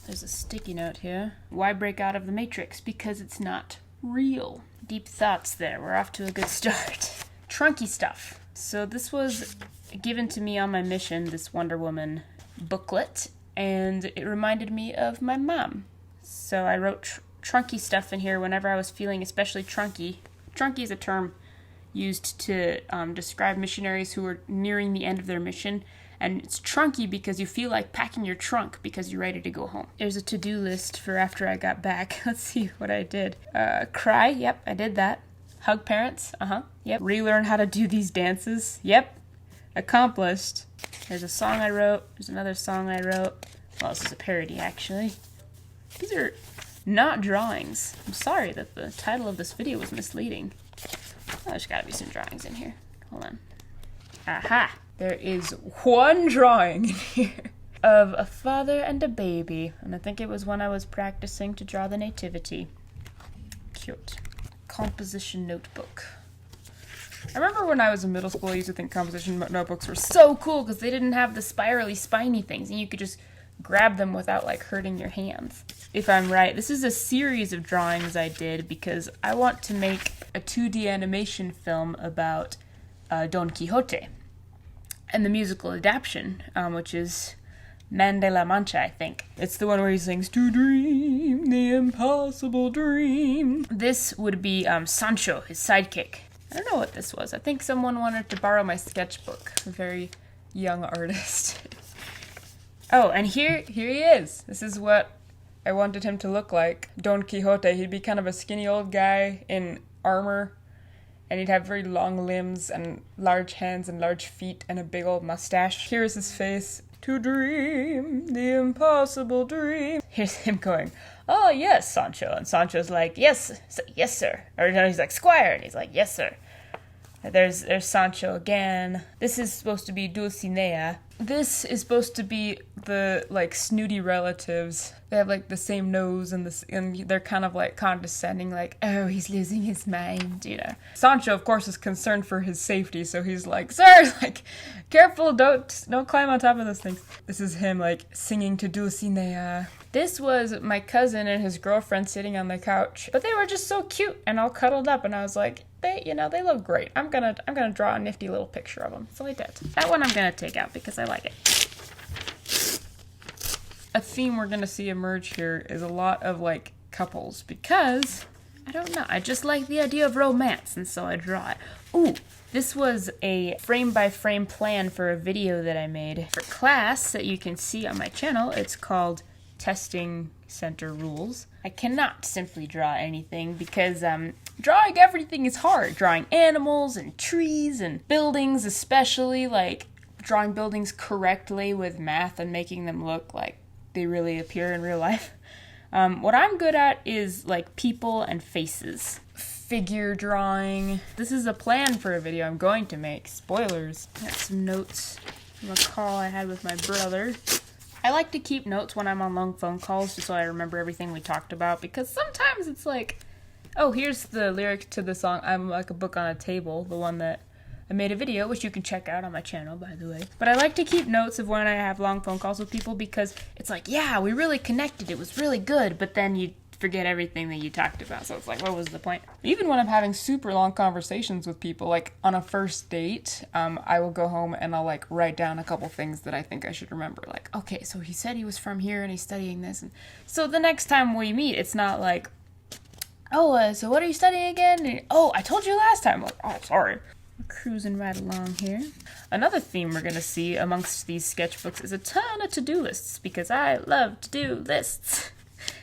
There's a sticky note here. Why break out of the matrix? Because it's not real. Deep thoughts there. We're off to a good start. Trunky stuff. So this was given to me on my mission, this Wonder Woman booklet, and it reminded me of my mom. So I wrote trunky stuff in here whenever I was feeling especially trunky. Trunky is a term used to describe missionaries who are nearing the end of their mission. And it's trunky because you feel like packing your trunk because you're ready to go home. There's a to-do list for after I got back. Let's see what I did. Cry, yep, I did that. Hug parents, yep. Relearn how to do these dances, yep. Accomplished. There's a song I wrote. There's another song I wrote. Well, this is a parody, actually. These are not drawings. I'm sorry that the title of this video was misleading. Oh, there's gotta be some drawings in here. Hold on. Aha! There is one drawing in here of a father and a baby, and I think it was when I was practicing to draw the nativity. Cute. Composition notebook. I remember when I was in middle school, I used to think composition notebooks were so cool because they didn't have the spirally, spiny things, and you could just grab them without, like, hurting your hands. If I'm right, this is a series of drawings I did because I want to make a 2D animation film about Don Quixote. And the musical adaptation, which is Man de la Mancha, I think. It's the one where he sings, "To dream the impossible dream." This would be Sancho, his sidekick. I don't know what this was. I think someone wanted to borrow my sketchbook. A very young artist. Oh, and here he is. This is what I wanted him to look like. Don Quixote. He'd be kind of a skinny old guy in armor. And he'd have very long limbs and large hands and large feet and a big old mustache. Here's his face. To dream the impossible dream. Here's him going, "Oh, yes, Sancho." And Sancho's like, yes, sir. Or no, he's like, "Squire." And he's like, "Yes, sir." There's Sancho again. This is supposed to be Dulcinea. This is supposed to be the, like, snooty relatives. They have, like, the same nose and they're kind of, like, condescending, like, "Oh, he's losing his mind," you know. Sancho, of course, is concerned for his safety, so he's like, "Sir, like, careful, don't climb on top of those things." This is him, like, singing to Dulcinea. This was my cousin and his girlfriend sitting on the couch, but they were just so cute and all cuddled up, and I was like, they look great. I'm gonna draw a nifty little picture of them. So I did. That one I'm gonna take out because I like it. A theme we're gonna see emerge here is a lot of, like, couples because, I don't know, I just like the idea of romance, and so I draw it. Ooh, this was a frame-by-frame plan for a video that I made for class that you can see on my channel. It's called Testing Center Rules. I cannot simply draw anything because drawing everything is hard. Drawing animals and trees and buildings, especially, like drawing buildings correctly with math and making them look like they really appear in real life. What I'm good at is, like, people and faces. Figure drawing. This is a plan for a video I'm going to make. Spoilers. I got some notes from a call I had with my brother. I like to keep notes when I'm on long phone calls just so I remember everything we talked about, because sometimes it's like, oh, here's the lyric to the song "I'm Like a Book on a Table," the one that I made a video, which you can check out on my channel, by the way. But I like to keep notes of when I have long phone calls with people because it's like, yeah, we really connected, it was really good, but then you forget everything that you talked about, so it's like, what was the point? Even when I'm having super long conversations with people, like on a first date, I will go home and I'll, like, write down a couple things that I think I should remember, like, okay, so he said he was from here and he's studying this, and so the next time we meet, it's not like, oh, so what are you studying again? And, oh, I told you last time. Like, oh, sorry. We're cruising right along here. Another theme we're going to see amongst these sketchbooks is a ton of to-do lists, because I love to-do lists.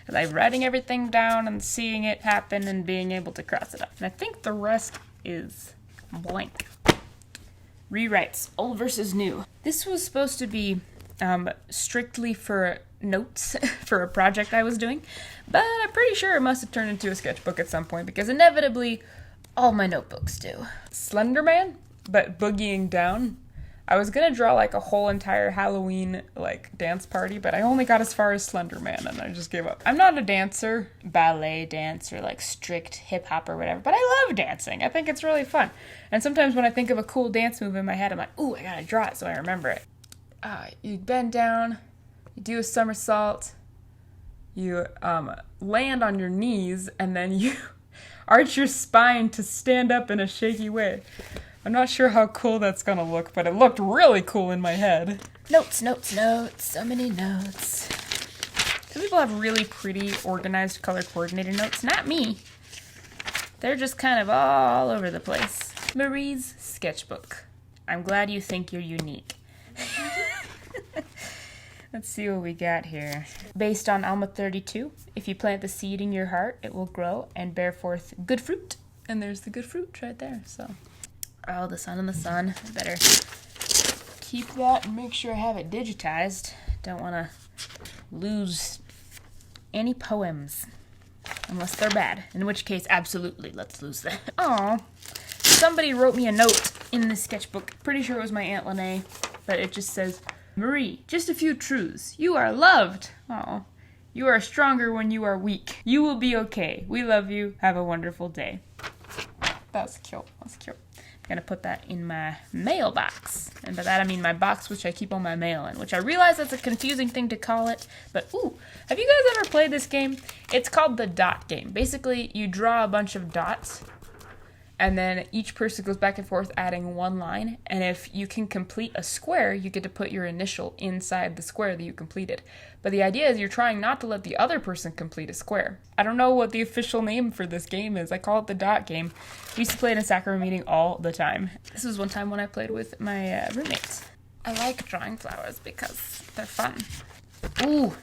I like writing everything down and seeing it happen and being able to cross it off. And I think the rest is blank. Rewrites, old versus new. This was supposed to be strictly for notes for a project I was doing, but I'm pretty sure it must have turned into a sketchbook at some point, because inevitably all my notebooks do. Slender Man, but boogieing down. I was gonna draw, like, a whole entire Halloween, like, dance party, but I only got as far as Slender Man and I just gave up. I'm not a dancer, ballet dancer, like strict hip hop or whatever, but I love dancing. I think it's really fun. And sometimes when I think of a cool dance move in my head, I'm like, ooh, I gotta draw it so I remember it. You bend down, you do a somersault, you land on your knees, and then you arch your spine to stand up in a shaky way. I'm not sure how cool that's gonna look, but it looked really cool in my head. Notes, notes, notes. So many notes. Some people have really pretty, organized, color-coordinated notes. Not me. They're just kind of all over the place. Marie's sketchbook. I'm glad you think you're unique. Let's see what we got here. Based on Alma 32, if you plant the seed in your heart, it will grow and bear forth good fruit. And there's the good fruit right there, so. Oh, the sun and the sun. I better keep that and make sure I have it digitized. Don't want to lose any poems. Unless they're bad. In which case, absolutely, let's lose them. Aw. Somebody wrote me a note in this sketchbook. Pretty sure it was my Aunt Lene. But it just says, Marie, just a few truths. You are loved. Aw. You are stronger when you are weak. You will be okay. We love you. Have a wonderful day. That's cute. That's cute. I'm gonna put that in my mailbox. And by that I mean my box which I keep all my mail in, which I realize that's a confusing thing to call it, but ooh, have you guys ever played this game? It's called the dot game. Basically, you draw a bunch of dots, and then each person goes back and forth adding one line, and if you can complete a square, you get to put your initial inside the square that you completed. But the idea is you're trying not to let the other person complete a square. I don't know what the official name for this game is. I call it the dot game. We used to play in a sacrament meeting all the time. This was one time when I played with my roommates. I like drawing flowers because they're fun. Ooh.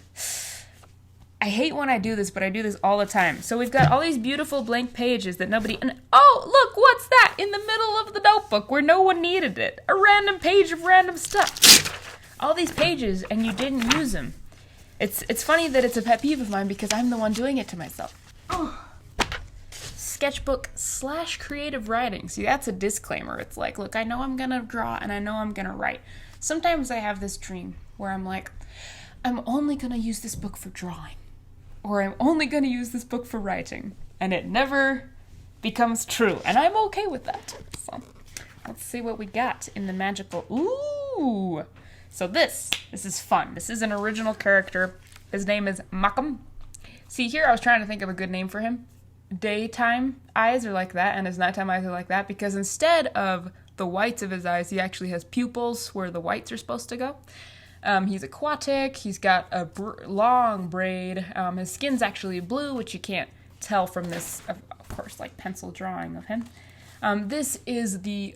I hate when I do this, but I do this all the time. So we've got all these beautiful blank pages that nobody... And oh, look, what's that? In the middle of the notebook where no one needed it. A random page of random stuff. All these pages, and you didn't use them. It's funny that it's a pet peeve of mine because I'm the one doing it to myself. Oh. Sketchbook / creative writing. See, that's a disclaimer. It's like, look, I know I'm going to draw and I know I'm going to write. Sometimes I have this dream where I'm like, I'm only going to use this book for drawing. Or I'm only going to use this book for writing. And it never becomes true. And I'm okay with that. So, let's see what we got in the magical... Ooh! So this is fun. This is an original character. His name is Malcolm. See, here I was trying to think of a good name for him. Daytime eyes are like that, and his nighttime eyes are like that, because instead of the whites of his eyes, he actually has pupils where the whites are supposed to go. He's aquatic, he's got a long braid, his skin's actually blue, which you can't tell from this, of course, like pencil drawing of him. This is the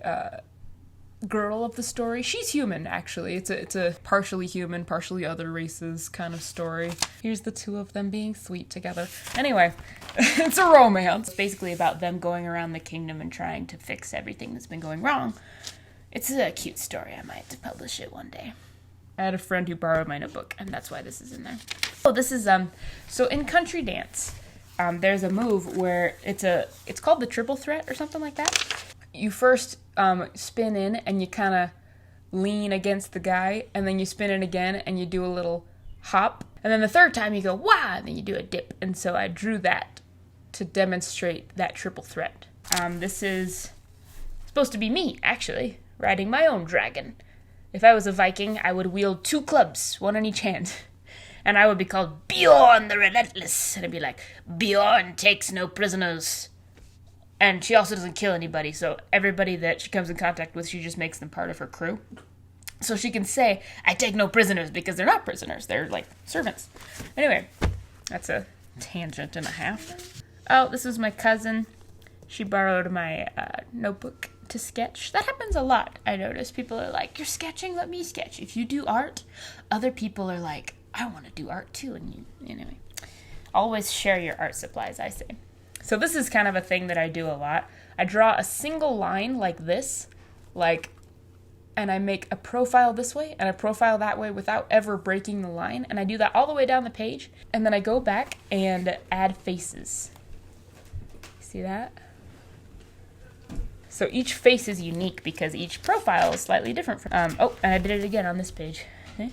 girl of the story. She's human, actually. It's a partially human, partially other races kind of story. Here's the two of them being sweet together. Anyway, it's a romance. It's basically about them going around the kingdom and trying to fix everything that's been going wrong. It's a cute story. I might have to publish it one day. I had a friend who borrowed my notebook, and that's why this is in there. Oh, this is, so in country dance, there's a move where it's called the triple threat or something like that. You first spin in and you kind of lean against the guy, and then you spin in again and you do a little hop. And then the third time you go, wah, and then you do a dip. And so I drew that to demonstrate that triple threat. This is supposed to be me, actually, riding my own dragon. If I was a Viking, I would wield 2 clubs, one in each hand. And I would be called Bjorn the Relentless. And I'd be like, Bjorn takes no prisoners. And she also doesn't kill anybody, so everybody that she comes in contact with, she just makes them part of her crew. So she can say, I take no prisoners, because they're not prisoners. They're like servants. Anyway, that's a tangent and a half. Oh, this is my cousin. She borrowed my notebook to sketch. That happens a lot, I notice. People are like, you're sketching, let me sketch. If you do art, other people are like, I want to do art too. And you, anyway, always share your art supplies, I say. So this is kind of a thing that I do a lot. I draw a single line like this, and I make a profile this way and a profile that way without ever breaking the line. And I do that all the way down the page. And then I go back and add faces. See that? So each face is unique because each profile is slightly different. Oh, and I did it again on this page. Okay.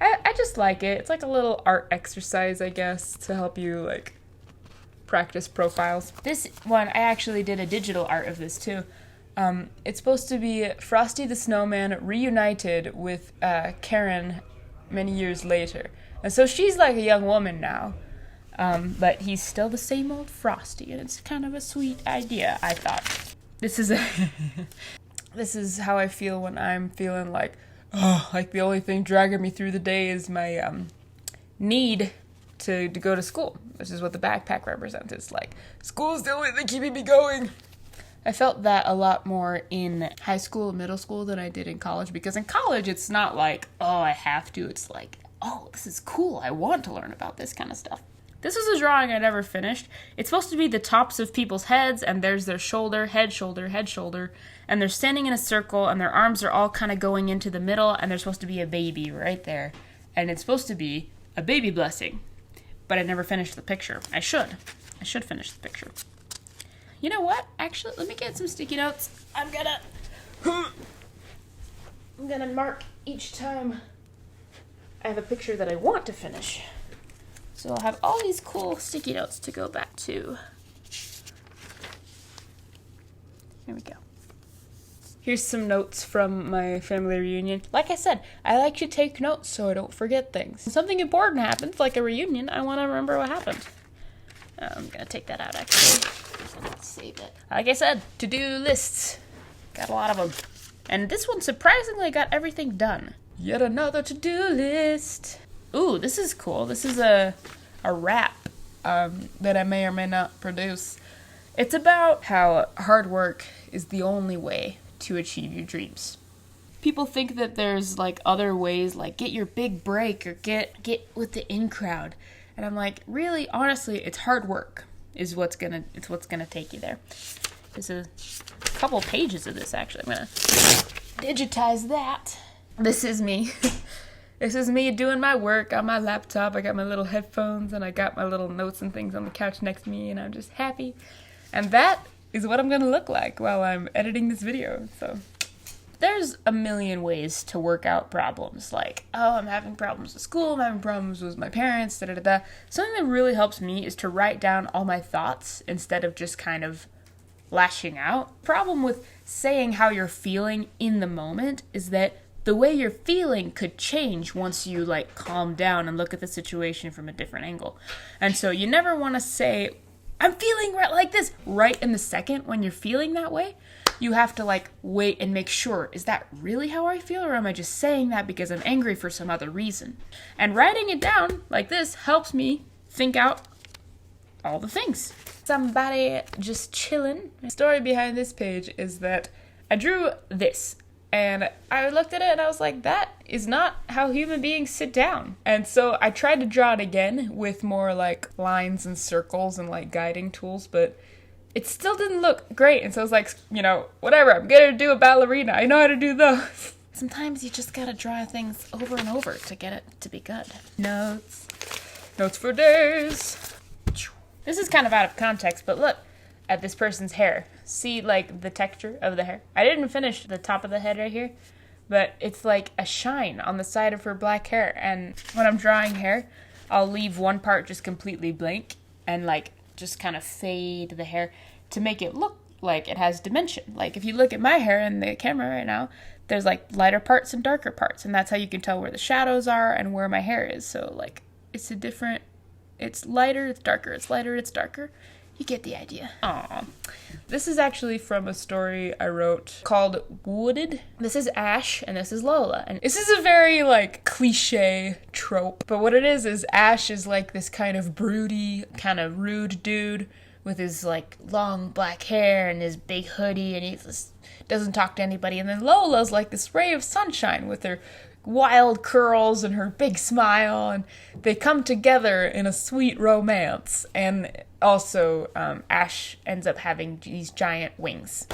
I just like it. It's like a little art exercise, I guess, to help you, like, practice profiles. This one, I actually did a digital art of this, too. It's supposed to be Frosty the Snowman reunited with Karen many years later. And so she's like a young woman now. But he's still the same old Frosty, and it's kind of a sweet idea, I thought. This is this is how I feel when I'm feeling like, like the only thing dragging me through the day is my need to go to school. This is what the backpack represents. It's like, school's the only thing keeping me going. I felt that a lot more in high school and middle school than I did in college, because in college it's not like, oh, I have to. It's like, oh, this is cool. I want to learn about this kind of stuff. This was a drawing I never finished. It's supposed to be the tops of people's heads, and there's their shoulder, head, shoulder, head, shoulder, and they're standing in a circle, and their arms are all kind of going into the middle, and there's supposed to be a baby right there. And it's supposed to be a baby blessing. But I never finished the picture. I should finish the picture. You know what? Actually, let me get some sticky notes. I'm gonna mark each time I have a picture that I want to finish. So I'll have all these cool sticky notes to go back to. Here we go. Here's some notes from my family reunion. Like I said, I like to take notes so I don't forget things. When something important happens, like a reunion, I want to remember what happened. I'm gonna take that out, actually. Save it. Like I said, to-do lists. Got a lot of them. And this one surprisingly got everything done. Yet another to-do list. Ooh, this is cool. This is a rap that I may or may not produce. It's about how hard work is the only way to achieve your dreams. People think that there's like other ways, like get your big break or get with the in crowd. And I'm like, really, honestly, it's hard work is what's gonna take you there. There's a couple pages of this, actually. I'm gonna digitize that. This is me. This is me doing my work on my laptop. I got my little headphones and I got my little notes and things on the couch next to me, and I'm just happy. And that is what I'm gonna look like while I'm editing this video. So there's a million ways to work out problems. Like, oh, I'm having problems with school, I'm having problems with my parents, da-da-da-da. Something that really helps me is to write down all my thoughts instead of just kind of lashing out. Problem with saying how you're feeling in the moment is that the way you're feeling could change once you like calm down and look at the situation from a different angle. And so you never want to say, I'm feeling like this right in the second when you're feeling that way. You have to like wait and make sure, is that really how I feel, or am I just saying that because I'm angry for some other reason? And writing it down like this helps me think out all the things. Somebody just chilling. The story behind this page is that I drew this. And I looked at it and I was like, that is not how human beings sit down. And so I tried to draw it again with more like lines and circles and like guiding tools, but it still didn't look great. And so I was like, you know, whatever, I'm gonna do a ballerina. I know how to do those. Sometimes you just gotta draw things over and over to get it to be good. Notes. Notes for days. This is kind of out of context, but look at this person's hair. See, like, the texture of the hair? I didn't finish the top of the head right here, but it's like a shine on the side of her black hair. And when I'm drawing hair, I'll leave one part just completely blank and, like, just kind of fade the hair to make it look like it has dimension. Like, if you look at my hair in the camera right now, there's, like, lighter parts and darker parts, and that's how you can tell where the shadows are and where my hair is. So, like, it's lighter, it's darker, it's lighter, it's darker. You get the idea. Aww. This is actually from a story I wrote called Wooded. This is Ash and this is Lola. And this is a very like cliche trope. But what it is Ash is like this kind of broody, kind of rude dude with his like long black hair and his big hoodie, and he just doesn't talk to anybody. And then Lola's like this ray of sunshine with her wild curls and her big smile, and they come together in a sweet romance. And also, Ash ends up having these giant wings.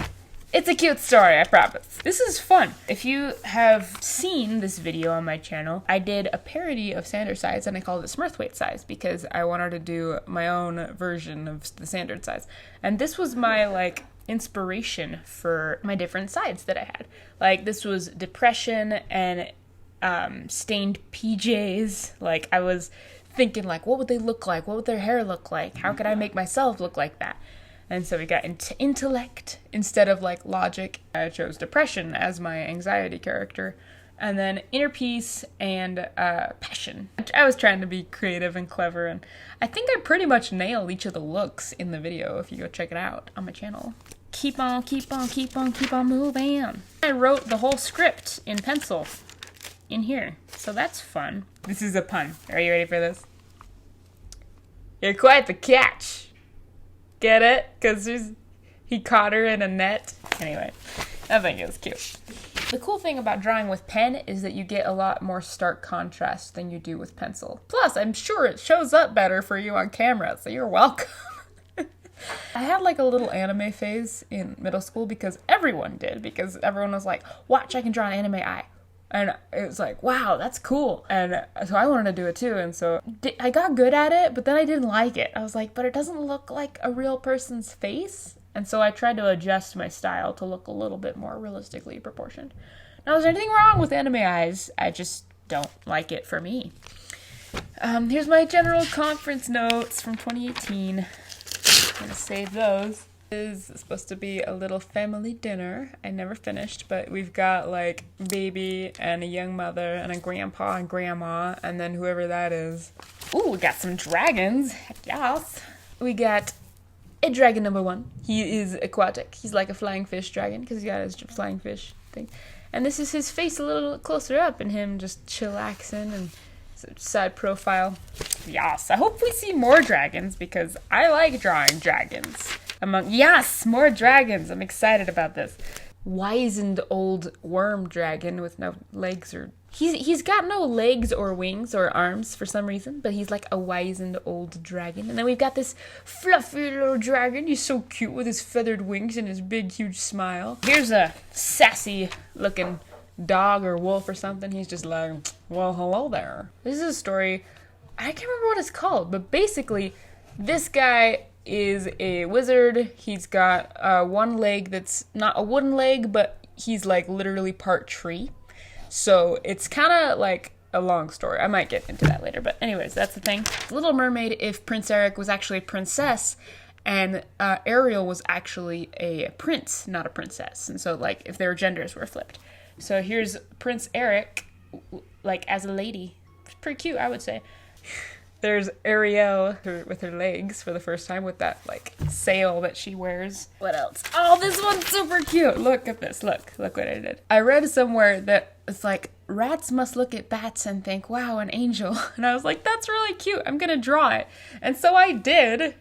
It's a cute story, I promise. This is fun. If you have seen this video on my channel, I did a parody of standard size and I called it Smurthwaite size because I wanted to do my own version of the standard size. And this was my, like, inspiration for my different sides that I had. Like, this was depression and stained PJs. Like, I was thinking, like, what would they look like? What would their hair look like? How could I make myself look like that? And so we got into intellect instead of, like, logic. I chose depression as my anxiety character. and then inner peace and passion. I was trying to be creative and clever, and I think I pretty much nailed each of the looks in the video if you go check it out on my channel. Keep on, keep on, keep on, keep on moving. I wrote the whole script in pencil in here, so that's fun. This is a pun. Are you ready for this? You're quite the catch. Get it? Because he caught her in a net. Anyway, I think it was cute. The cool thing about drawing with pen is that you get a lot more stark contrast than you do with pencil. Plus, I'm sure it shows up better for you on camera, so you're welcome. I had like a little anime phase in middle school because everyone did, because everyone was like, watch, I can draw an anime eye. And it was like, wow, that's cool. And so I wanted to do it too. And so I got good at it, but then I didn't like it. I was like, but it doesn't look like a real person's face. And so I tried to adjust my style to look a little bit more realistically proportioned. Now, is there anything wrong with anime eyes? I just don't like it for me. Here's my general conference notes from 2018. I'm gonna save those. This is supposed to be a little family dinner. I never finished, but we've got like baby and a young mother and a grandpa and grandma, and then whoever that is. Ooh, we got some dragons. Heck yes. We got a dragon number 1. He is aquatic. He's like a flying fish dragon because he's got his flying fish thing. And this is his face a little closer up and him just chillaxing and side profile. Yes, I hope we see more dragons because I like drawing dragons. Yes, more dragons. I'm excited about this. Wizened old worm dragon with no legs or... He's got no legs or wings or arms for some reason, but he's like a wizened old dragon. And then we've got this fluffy little dragon. He's so cute with his feathered wings and his big, huge smile. Here's a sassy looking dog or wolf or something. He's just like, well, hello there. This is a story, I can't remember what it's called, but basically this guy is a wizard. He's got one leg that's not a wooden leg, but he's like literally part tree. So it's kind of like a long story. I might get into that later, but anyways, that's the thing. Little Mermaid, if Prince Eric was actually a princess, and Ariel was actually a prince, not a princess. And so like if their genders were flipped. So here's Prince Eric, like as a lady. It's pretty cute, I would say. There's Ariel with her legs for the first time with that like sail that she wears. What else? Oh, this one's super cute. Look at this. Look what I did. I read somewhere that it's like rats must look at bats and think, wow, an angel. And I was like, that's really cute. I'm gonna draw it. And so I did.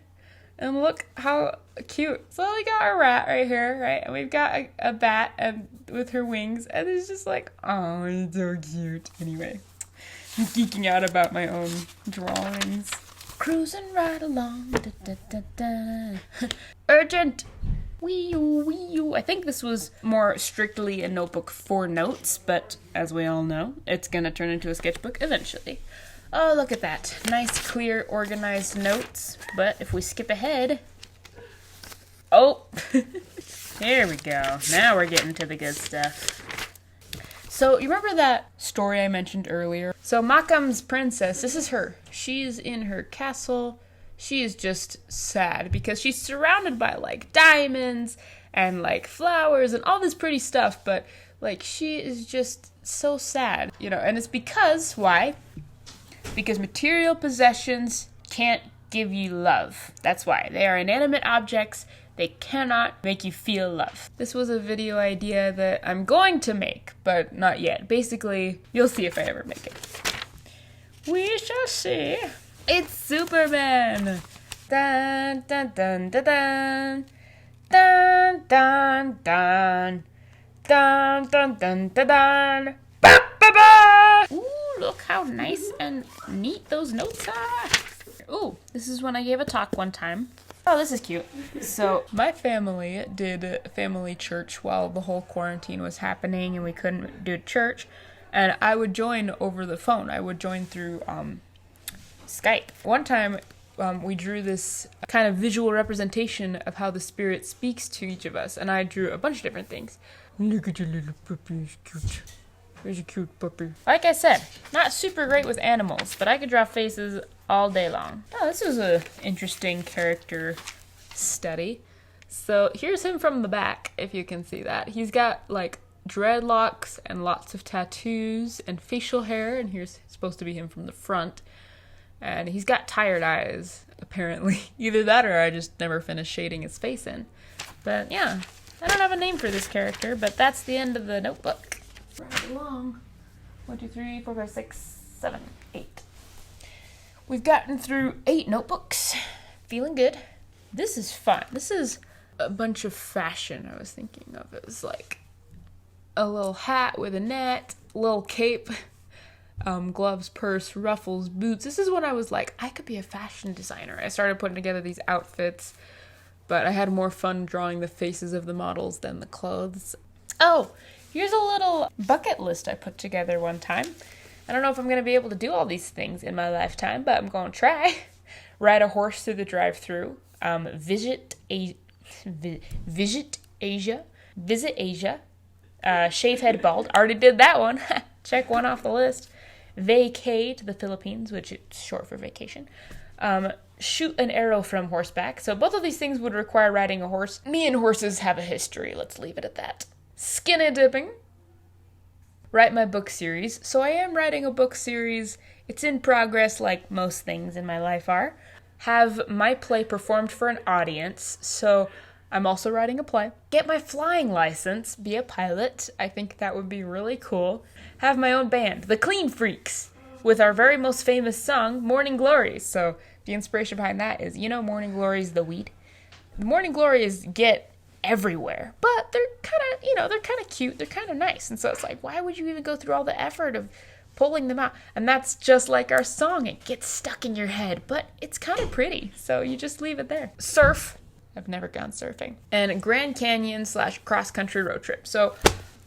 And look how cute. So we got a rat right here, right? And we've got a bat and with her wings. And it's just like, oh, it's so cute. Anyway, I'm geeking out about my own drawings. Cruising right along. Da, da, da, da. Urgent. Wee-oo. I think this was more strictly a notebook for notes, but as we all know, it's gonna turn into a sketchbook eventually. Oh, look at that. Nice, clear, organized notes. But if we skip ahead... Oh! There we go. Now we're getting to the good stuff. So, you remember that story I mentioned earlier? So, Makam's princess, this is her. She's in her castle. She is just sad because she's surrounded by, like, diamonds and, like, flowers and all this pretty stuff. But, like, she is just so sad. You know, and it's because... Why? Because material possessions can't give you love. That's why. They are inanimate objects. They cannot make you feel love. This was a video idea that I'm going to make, but not yet. Basically, you'll see if I ever make it. We shall see. It's Superman. Dun dun dun dun dun. Dun dun dun. Dun dun dun dun dun. Ba ba ba. Ooh, look how nice and neat those notes are. Ooh, this is when I gave a talk one time. Oh, this is cute. So, my family did family church while the whole quarantine was happening and we couldn't do church. And I would join over the phone. I would join through Skype. One time, we drew this kind of visual representation of how the spirit speaks to each of us. And I drew a bunch of different things. Look at your little puppy, it's cute. There's a cute puppy. Like I said, not super great with animals, but I could draw faces all day long. Oh, this was an interesting character study. So here's him from the back, if you can see that. He's got like dreadlocks and lots of tattoos and facial hair, and here's supposed to be him from the front. And he's got tired eyes, apparently. Either that or I just never finished shading his face in. But yeah, I don't have a name for this character, but that's the end of the notebook. Right along. 1, 2, 3, 4, 5, 6, 7, 8. We've gotten through 8 notebooks. Feeling good. This is fun. This is a bunch of fashion I was thinking of. It was like a little hat with a net, little cape, gloves, purse, ruffles, boots. This is when I was like, I could be a fashion designer. I started putting together these outfits, but I had more fun drawing the faces of the models than the clothes. Oh, here's a little bucket list I put together one time. I don't know if I'm going to be able to do all these things in my lifetime, but I'm going to try. Ride a horse through the drive-thru. Visit Asia. Shave head bald. Already did that one. Check one off the list. Vacay to the Philippines, which is short for vacation. Shoot an arrow from horseback. So both of these things would require riding a horse. Me and horses have a history. Let's leave it at that. Skinny dipping. Write my book series. So I am writing a book series. It's in progress, like most things in my life are. Have my play performed for an audience. So I'm also writing a play. Get my flying license. Be a pilot. I think that would be really cool. Have my own band, the Clean Freaks, with our very most famous song, Morning Glories. So the inspiration behind that is, you know, Morning Glories, the weed. The Morning Glories get everywhere, but they're kind of, they're kind of cute. They're kind of nice. And so it's like, why would you even go through all the effort of pulling them out? And that's just like our song. It gets stuck in your head, but it's kind of pretty. So you just leave it there. Surf. I've never gone surfing. And Grand Canyon / cross-country road trip. So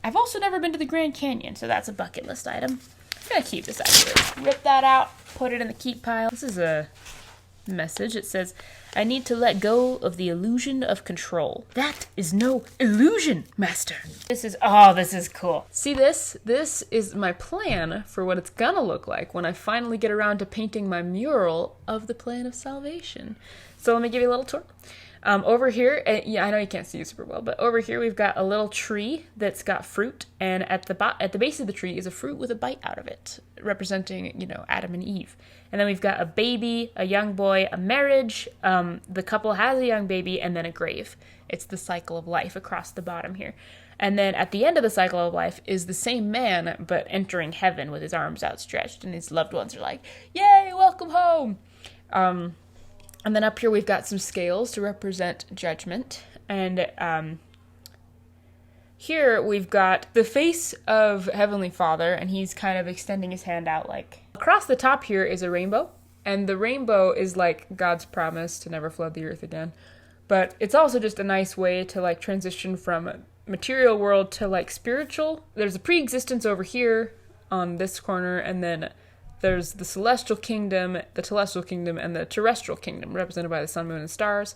I've also never been to the Grand Canyon, so that's a bucket list item. I'm gonna keep this out here. Rip that out, put it in the keep pile. This is a message. It says, I need to let go of the illusion of control. That is no illusion, master. This is cool. See this? This is my plan for what it's gonna look like when I finally get around to painting my mural of the plan of salvation. So let me give you a little tour. Over here, yeah, I know you can't see it super well, but over here we've got a little tree that's got fruit, and at the base of the tree is a fruit with a bite out of it, representing, Adam and Eve. And then we've got a baby, a young boy, a marriage, the couple has a young baby, and then a grave. It's the cycle of life across the bottom here. And then at the end of the cycle of life is the same man, but entering heaven with his arms outstretched, and his loved ones are like, yay, welcome home! And then up here we've got some scales to represent judgment. And here we've got the face of Heavenly Father, and he's kind of extending his hand out like... Across the top here is a rainbow, and the rainbow is like God's promise to never flood the earth again. But it's also just a nice way to like transition from material world to like spiritual. There's a pre-existence over here on this corner, and then there's the celestial kingdom, the telestial kingdom, and the terrestrial kingdom, represented by the sun, moon, and stars.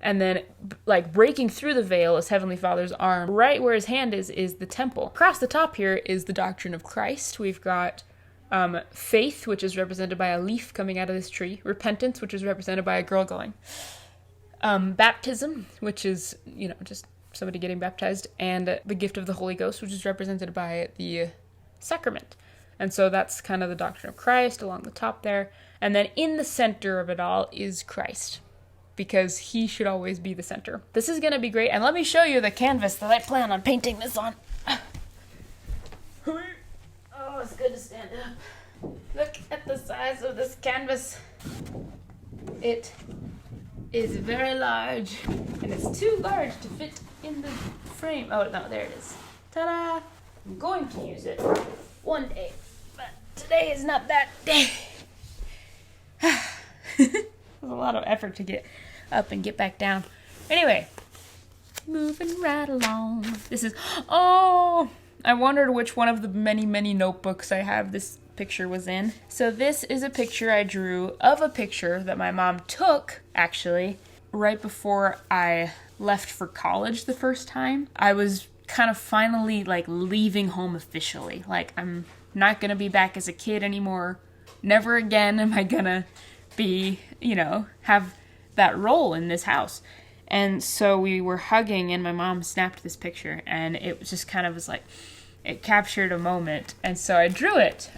And then, like, breaking through the veil is Heavenly Father's arm. Right where his hand is the temple. Across the top here is the doctrine of Christ. We've got faith, which is represented by a leaf coming out of this tree. Repentance, which is represented by a girl going. Baptism, which is, just somebody getting baptized. And the gift of the Holy Ghost, which is represented by the sacrament. And so that's kind of the doctrine of Christ along the top there. And then in the center of it all is Christ, because he should always be the center. This is going to be great. And let me show you the canvas that I plan on painting this on. Oh, it's good to stand up. Look at the size of this canvas. It is very large, and it's too large to fit in the frame. Oh, no, there it is. Ta-da! I'm going to use it one day, but today is not that day. It was a lot of effort to get up and get back down. Anyway, moving right along. This is, I wondered which one of the many, many notebooks I have this picture was in. So this is a picture I drew of a picture that my mom took, actually, right before I left for college the first time. I was kind of finally like leaving home officially. Like, I'm not gonna be back as a kid anymore. Never again am I gonna be, have that role in this house. And so we were hugging, and my mom snapped this picture, and it just kind of was like, it captured a moment. And so I drew it.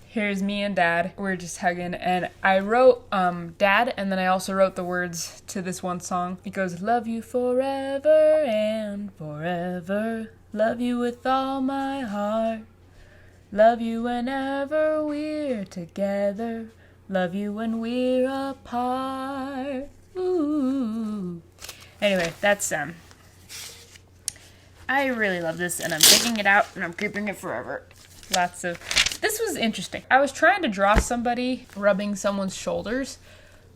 Here's me and Dad. We're just hugging, and I wrote Dad, and then I also wrote the words to this one song. It goes, love you forever and forever. Love you with all my heart. Love you whenever we're together. Love you when we're apart. Ooh. Anyway, that's I really love this, and I'm taking it out and I'm keeping it forever. This was interesting. I was trying to draw somebody rubbing someone's shoulders,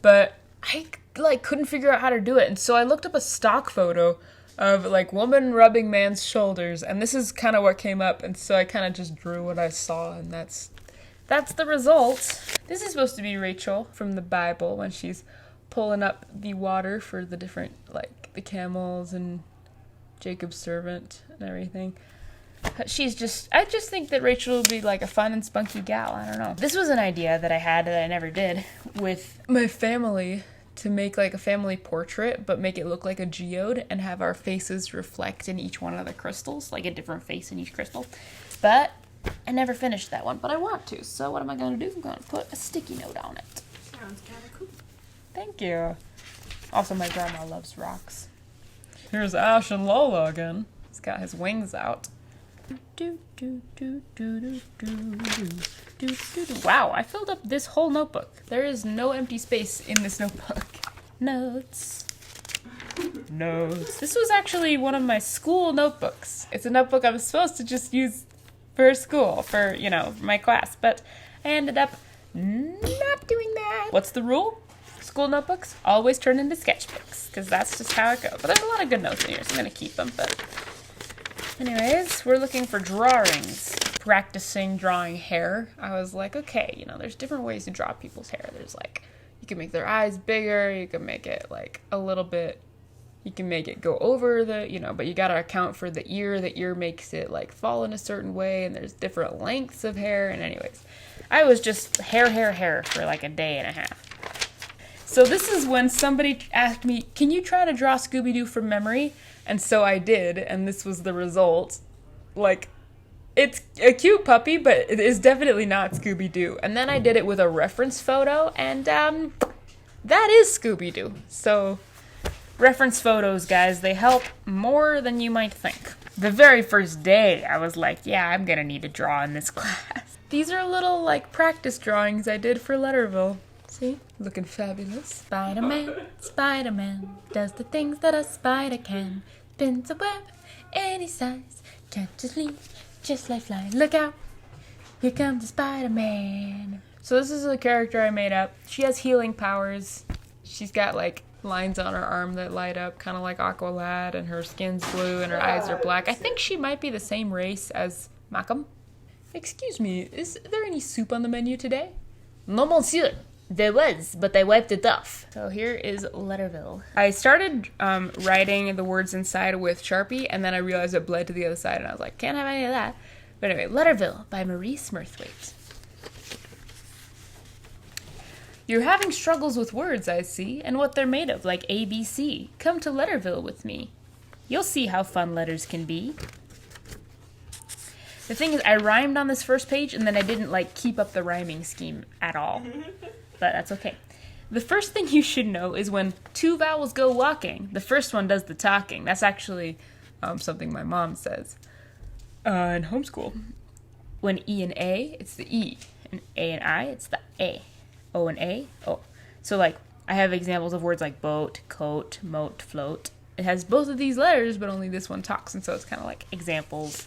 but I couldn't figure out how to do it. And so I looked up a stock photo of woman rubbing man's shoulders, and this is kind of what came up. And so I kind of just drew what I saw, and that's the result. This is supposed to be Rachel from the Bible when she's pulling up the water for the different, the camels and Jacob's servant and everything. I just think that Rachel would be a fun and spunky gal. I don't know. This was an idea that I had that I never did with my family, to make a family portrait, but make it look like a geode and have our faces reflect in each one of the crystals, a different face in each crystal. But I never finished that one, but I want to. So what am I going to do? I'm going to put a sticky note on it. Sounds kind of cool. Thank you. Also, my grandma loves rocks. Here's Ash and Lola again. He's got his wings out. Wow, I filled up this whole notebook. There is no empty space in this notebook. Notes. This was actually one of my school notebooks. It's a notebook I was supposed to just use for school, for my class, but I ended up not doing that. What's the rule? School notebooks always turn into sketchbooks, because that's just how it goes. But there's a lot of good notes in here, so I'm going to keep them. But anyways, we're looking for drawings. Practicing drawing hair. I was like, okay, there's different ways to draw people's hair. There's you can make their eyes bigger, you can make it a little bit, you can make it go over the, but you gotta account for the ear. The ear makes it fall in a certain way, and there's different lengths of hair. And anyways, I was just hair for a day and a half. So this is when somebody asked me, can you try to draw Scooby-Doo from memory? And so I did, and this was the result. It's a cute puppy, but it is definitely not Scooby-Doo. And then I did it with a reference photo, and that is Scooby-Doo. So reference photos, guys, they help more than you might think. The very first day, I was like, yeah, I'm gonna need to draw in this class. These are little, practice drawings I did for Letterville. See? Looking fabulous. Spider-Man does the things that a spider can. Spins a web any size, catches leaves just like flies. Look out, here comes the Spider-Man. So this is a character I made up. She has healing powers. She's got lines on her arm that light up, kind of like Aqualad, and her skin's blue and her eyes are black. I think she might be the same race as Malcolm. Excuse me, is there any soup on the menu today? No, monsieur. There was, but I wiped it off. So here is Letterville. I started writing the words inside with Sharpie, and then I realized it bled to the other side, and I was like, can't have any of that. But anyway, Letterville by Maurice Mirthwaite. You're having struggles with words, I see, and what they're made of, like ABC. Come to Letterville with me. You'll see how fun letters can be. The thing is, I rhymed on this first page, and then I didn't, keep up the rhyming scheme at all. But that's okay. The first thing you should know is when two vowels go walking, the first one does the talking. That's actually something my mom says in homeschool. When E and A, it's the E. And A and I, it's the A. O and A, O. So, I have examples of words like boat, coat, moat, float. It has both of these letters, but only this one talks, and so it's kind of like examples.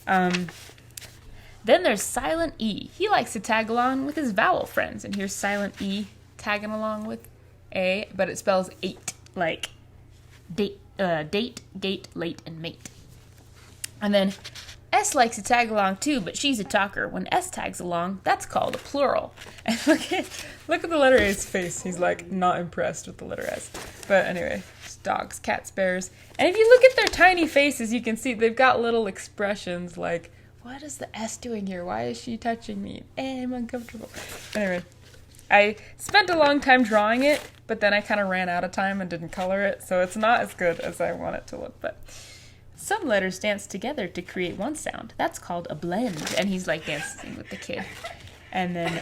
Then there's silent E. He likes to tag along with his vowel friends. And here's silent E tagging along with A, but it spells eight, like date, gate, late, and mate. And then S likes to tag along too, but she's a talker. When S tags along, that's called a plural. And look at the letter A's face. He's not impressed with the letter S. But anyway, it's dogs, cats, bears. And if you look at their tiny faces, you can see they've got little expressions what is the S doing here? Why is she touching me? I'm uncomfortable. Anyway, I spent a long time drawing it, but then I kind of ran out of time and didn't color it, so it's not as good as I want it to look. But some letters dance together to create one sound. That's called a blend. And he's like dancing with the kid. And then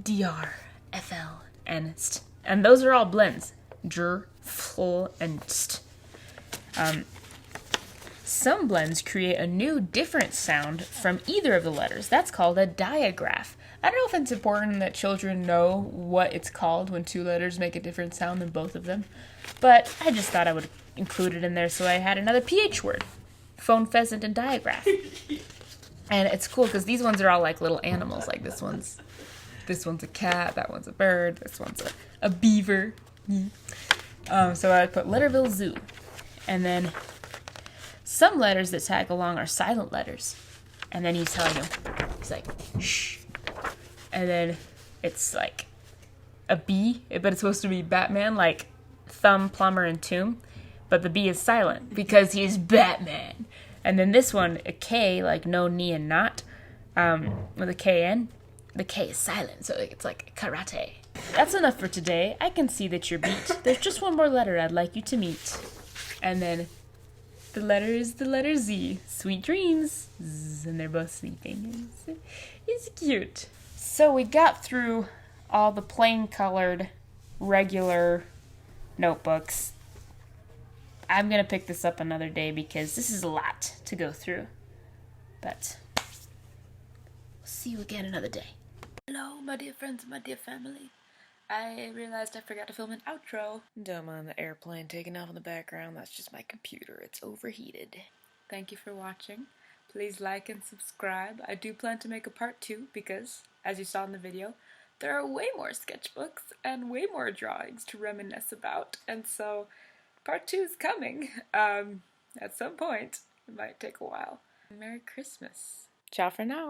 DR, FL, and ST. And those are all blends. Dr, fl, and st. Some blends create a new, different sound from either of the letters. That's called a digraph. I don't know if it's important that children know what it's called when two letters make a different sound than both of them, but I just thought I would include it in there so I had another PH word. Phone, pheasant, and digraph. And it's cool because these ones are all like little animals. Like this one's a cat, that one's a bird, this one's a beaver. So I put Letterville Zoo. And then some letters that tag along are silent letters. And then he's telling him, he's like, shh. And then it's like a B, but it's supposed to be Batman, like thumb, plumber, and tomb. But the B is silent because he's Batman. And then this one, a K, like no, knee, and not, with a KN. The K is silent, so it's like karate. That's enough for today. I can see that you're beat. There's just one more letter I'd like you to meet. And then the letter is the letter Z. Sweet dreams. Zzz, and they're both sleeping. It's cute. So we got through all the plain colored, regular notebooks. I'm going to pick this up another day because this is a lot to go through. But we'll see you again another day. Hello, my dear friends and my dear family. I realized I forgot to film an outro. Don't mind the airplane taking off in the background. That's just my computer. It's overheated. Thank you for watching. Please like and subscribe. I do plan to make a part 2 because, as you saw in the video, there are way more sketchbooks and way more drawings to reminisce about. And so, part 2 is coming. At some point. It might take a while. Merry Christmas. Ciao for now.